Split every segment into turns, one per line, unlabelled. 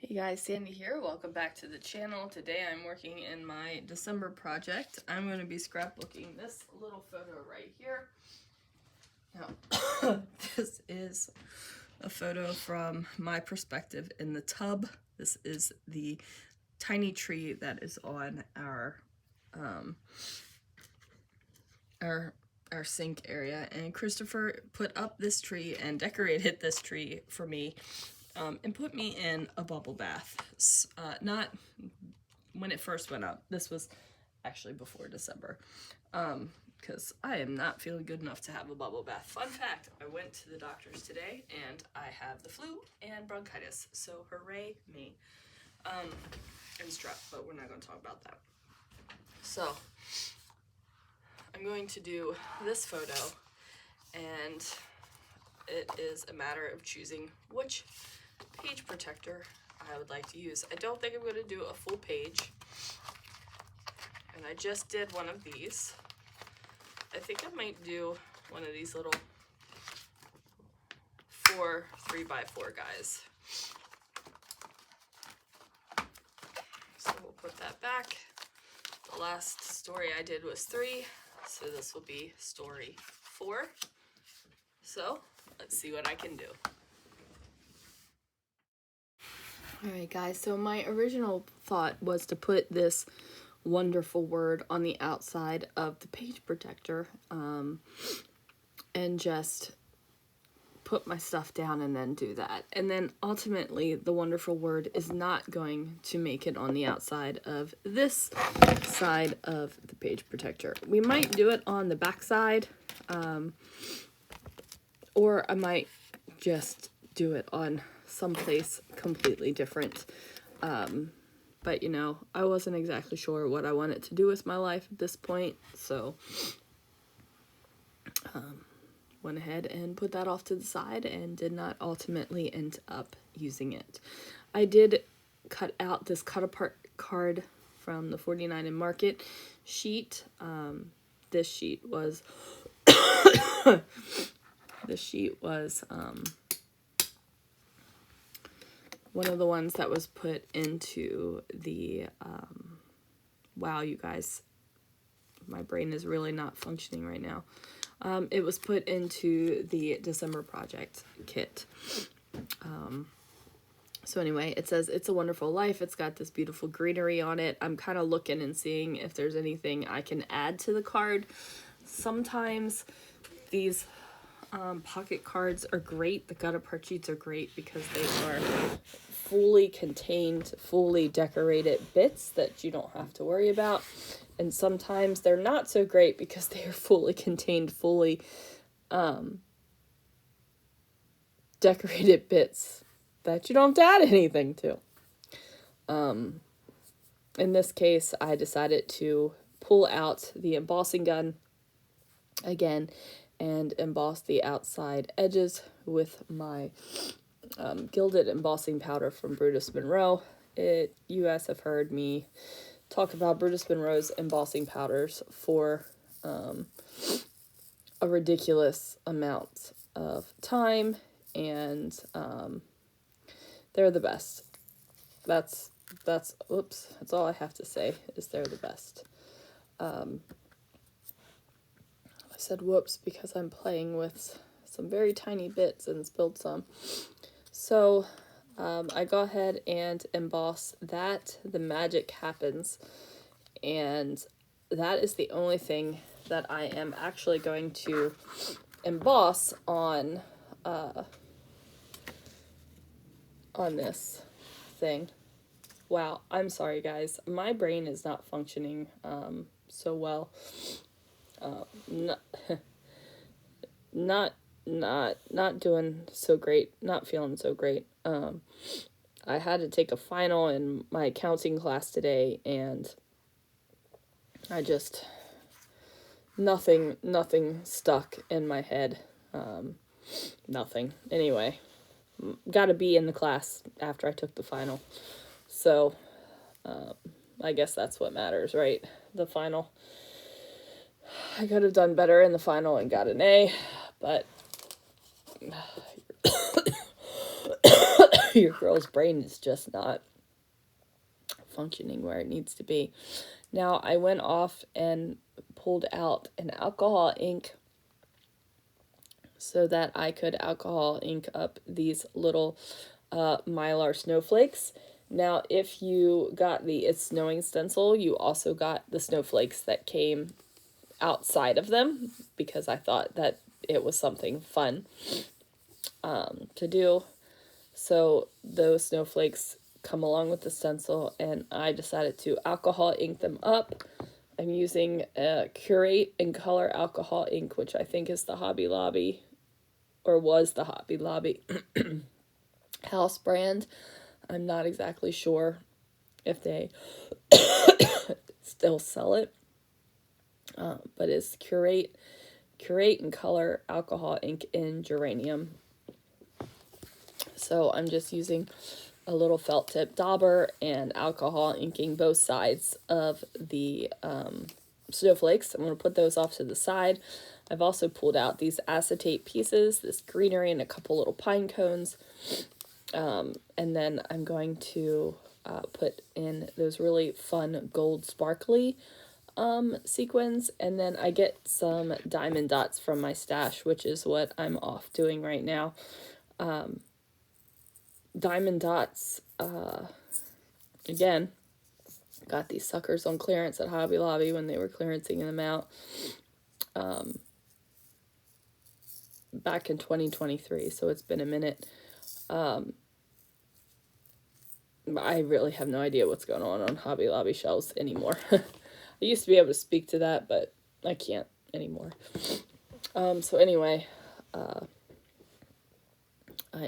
Hey guys, Sandy here. Welcome back to the channel. Today I'm working in my December project. I'm going to be scrapbooking this little photo right here. Now, this is a photo from my perspective in the tub. This is the tiny tree that is on our sink area, and Christopher put up this tree and decorated this tree for me. And put me in a bubble bath. Not when it first went up. This was actually before December. Because I am not feeling good enough to have a bubble bath. Fun fact, I went to the doctor's today and I have the flu and bronchitis. So hooray me. And strep, but we're not going to talk about that. So, I'm going to do this photo, and it is a matter of choosing which page protector I would like to use. I don't think I'm going to do a full page, and I just did one of these. I think I might do one of these little 3x4 guys. So we'll put that back. The last story I did was 3, so this will be story 4. So let's see what I can do. Alright guys, so my original thought was to put this wonderful word on the outside of the page protector, and just put my stuff down and then do that. And then ultimately the wonderful word is not going to make it on the outside of this side of the page protector. We might do it on the back side, or I might just do it on someplace completely different. But you know, I wasn't exactly sure what I wanted to do with my life at this point, so went ahead and put that off to the side and did not ultimately end up using it. I did cut out this cut apart card from the 49 and Market sheet. This sheet was one of the ones that was put into the, wow, you guys, my brain is really not functioning right now. It was put into the December project kit. So anyway, it says, "It's a Wonderful Life." It's got this beautiful greenery on it. I'm kind of looking and seeing if there's anything I can add to the card. Sometimes these pocket cards are great. The gut-apart sheets are great because they are fully contained, fully decorated bits that you don't have to worry about. And sometimes they're not so great because they are fully contained, fully decorated bits that you don't have to add anything to. In this case, I decided to pull out the embossing gun again and emboss the outside edges with my gilded embossing powder from Brutus Monroe. You guys have heard me talk about Brutus Monroe's embossing powders for a ridiculous amount of time, and they're the best. That's all I have to say is they're the best. I said whoops because I'm playing with some very tiny bits and spilled some. So I go ahead and emboss that. The magic happens, and that is the only thing that I am actually going to emboss on this thing. Wow, I'm sorry guys, my brain is not functioning so well. Not doing so great, not feeling so great. I had to take a final in my accounting class today, and I just, nothing stuck in my head. Nothing. Anyway, got to be in the class after I took the final. So, I guess that's what matters, right? The final. I could have done better in the final and got an A, but your girl's brain is just not functioning where it needs to be. Now, I went off and pulled out an alcohol ink so that I could alcohol ink up these little Mylar snowflakes. Now, if you got the It's Snowing stencil, you also got the snowflakes that came outside of them, because I thought that it was something fun to do. So those snowflakes come along with the stencil, and I decided to alcohol ink them up. I'm using Curate and Color alcohol ink, which I think is the Hobby Lobby, or was the Hobby Lobby house brand. I'm not exactly sure if they still sell it, but it's Curate and Color alcohol ink in geranium. So I'm just using a little felt tip dauber and alcohol inking both sides of the snowflakes. I'm going to put those off to the side. I've also pulled out these acetate pieces, this greenery and a couple little pine cones. And then I'm going to put in those really fun gold sparkly sequins. And then I get some diamond dots from my stash, which is what I'm off doing right now. Diamond dots, again, got these suckers on clearance at Hobby Lobby when they were clearancing them out back in 2023, so it's been a minute. I really have no idea what's going on Hobby Lobby shelves anymore. I used to be able to speak to that, but I can't anymore. So anyway, I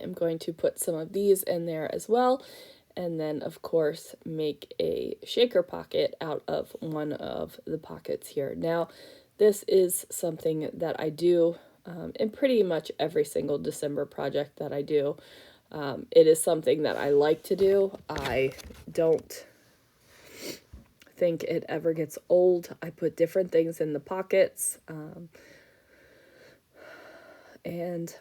am going to put some of these in there as well, and then of course make a shaker pocket out of one of the pockets here. Now, this is something that I do in pretty much every single December project that I do. It is something that I like to do. I don't think it ever gets old. I put different things in the pockets, and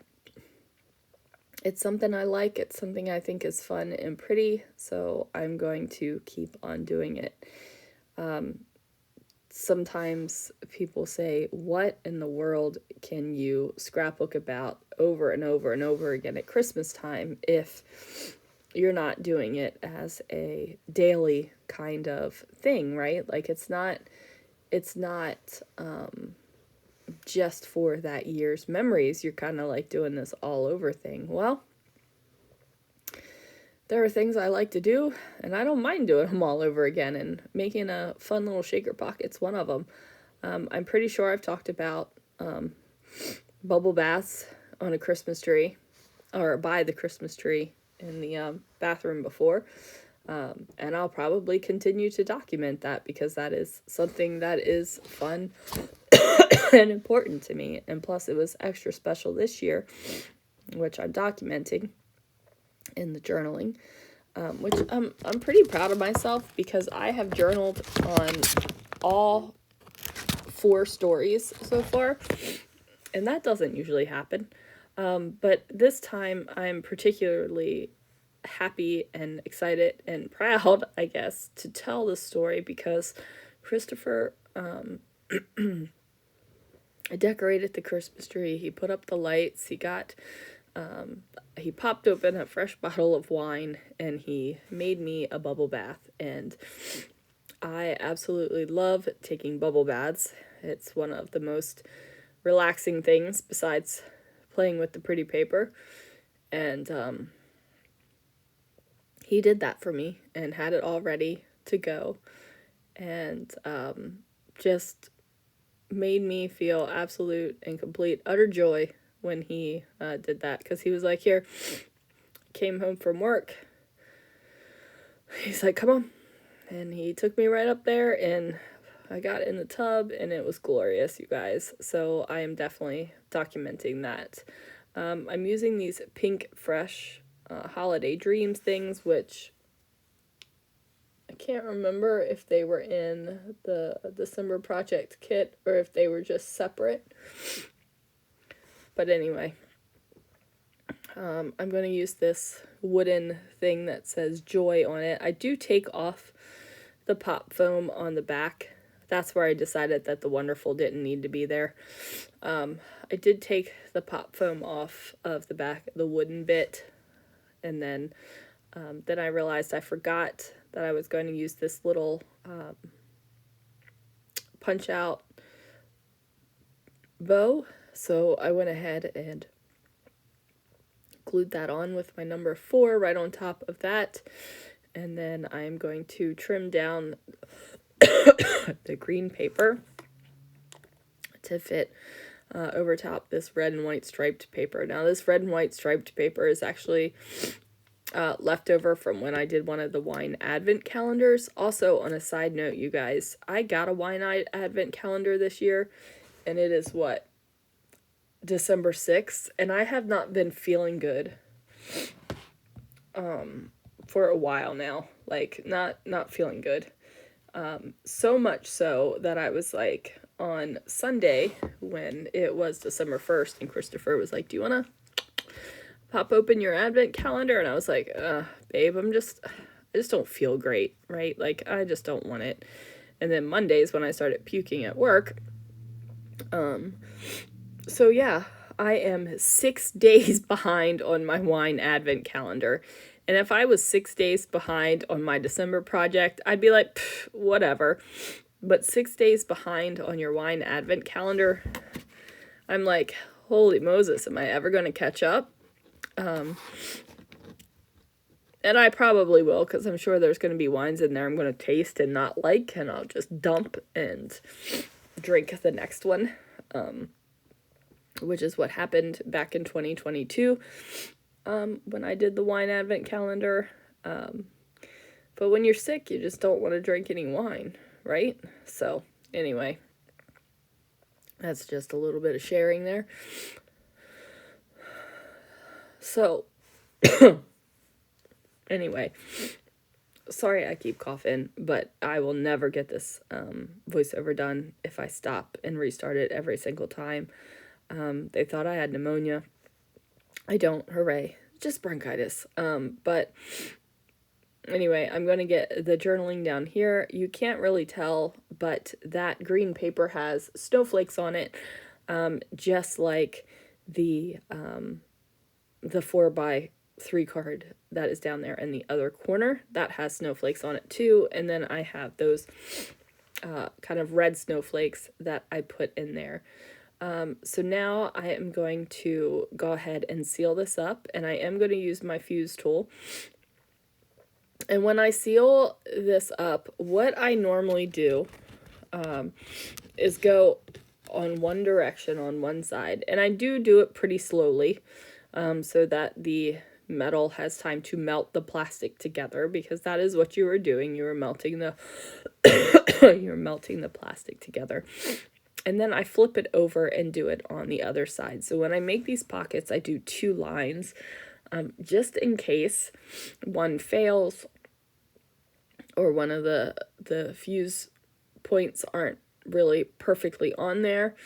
it's something I like. It's something I think is fun and pretty, so I'm going to keep on doing it. Sometimes people say, what in the world can you scrapbook about over and over and over again at Christmas time if you're not doing it as a daily kind of thing, right? Like, it's not just for that year's memories. You're kind of like doing this all over thing. Well, there are things I like to do, and I don't mind doing them all over again, and making a fun little shaker pocket's one of them. I'm pretty sure I've talked about bubble baths on a Christmas tree, or by the Christmas tree in the bathroom before, and I'll probably continue to document that, because that is something that is fun and important to me. And plus, it was extra special this year, which I'm documenting in the journaling, which I'm pretty proud of myself, because I have journaled on all 4 stories so far, and that doesn't usually happen. But this time I'm particularly happy and excited and proud, I guess, to tell this story, because Christopher decorated the Christmas tree. He put up the lights. He popped open a fresh bottle of wine, and he made me a bubble bath. And I absolutely love taking bubble baths. It's one of the most relaxing things besides playing with the pretty paper. And he did that for me and had it all ready to go. And just made me feel absolute and complete utter joy when he did that, because he was like, here, came home from work, he's like, come on, and he took me right up there, and I got in the tub, and it was glorious, you guys. So I am definitely documenting that. I'm using these Pink Fresh Holiday Dreams things, which I can't remember if they were in the December project kit or if they were just separate. But anyway, I'm going to use this wooden thing that says Joy on it. I do take off the pop foam on the back. That's where I decided that the Wonderful didn't need to be there. I did take the pop foam off of the back, the wooden bit, and then I realized I forgot that I was going to use this little punch out bow, so I went ahead and glued that on with my number 4 right on top of that, and then I'm going to trim down the green paper to fit over top this red and white striped paper. Now this red and white striped paper is actually left over from when I did one of the wine advent calendars. Also, on a side note, you guys, I got a wine advent calendar this year, and it is what, December 6th, and I have not been feeling good for a while now. Like, not feeling good. So much so that I was like, on Sunday, when it was December 1st, and Christopher was like, do you want to pop open your advent calendar? And I was like, babe, I just don't feel great, right? Like, I just don't want it. And then Mondays, when I started puking at work, so yeah, I am 6 days behind on my wine advent calendar. And if I was 6 days behind on my December project, I'd be like, whatever. But 6 days behind on your wine advent calendar, I'm like, holy Moses, am I ever going to catch up? And I probably will, because I'm sure there's going to be wines in there I'm going to taste and not like, and I'll just dump and drink the next one, which is what happened back in 2022 when I did the wine advent calendar. But when you're sick, you just don't want to drink any wine, right? So anyway, that's just a little bit of sharing there. So anyway, sorry I keep coughing, but I will never get this voiceover done if I stop and restart it every single time. They thought I had pneumonia. I don't, hooray, just bronchitis. But anyway, I'm going to get the journaling down here. You can't really tell, but that green paper has snowflakes on it, just like the 4x3 card that is down there in the other corner. That has snowflakes on it too, and then I have those kind of red snowflakes that I put in there. So now I am going to go ahead and seal this up, and I am going to use my fuse tool. And when I seal this up, what I normally do is go on one direction on one side, and I do it pretty slowly, so that the metal has time to melt the plastic together, because that is what you were doing. You were melting the plastic together. And then I flip it over and do it on the other side. So when I make these pockets, I do 2 lines, just in case one fails or one of the fuse points aren't really perfectly on there.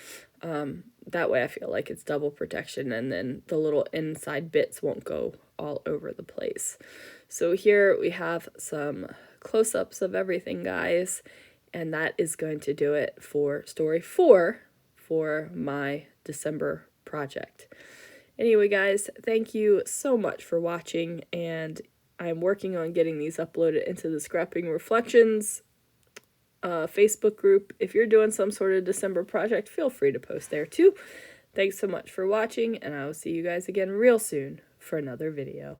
That way I feel like it's double protection, and then the little inside bits won't go all over the place. So here we have some close-ups of everything, guys. And that is going to do it for story 4 for my December project. Anyway, guys, thank you so much for watching, and I'm working on getting these uploaded into the Scrapping Reflections Facebook group. If you're doing some sort of December project, feel free to post there too. Thanks so much for watching, and I will see you guys again real soon for another video.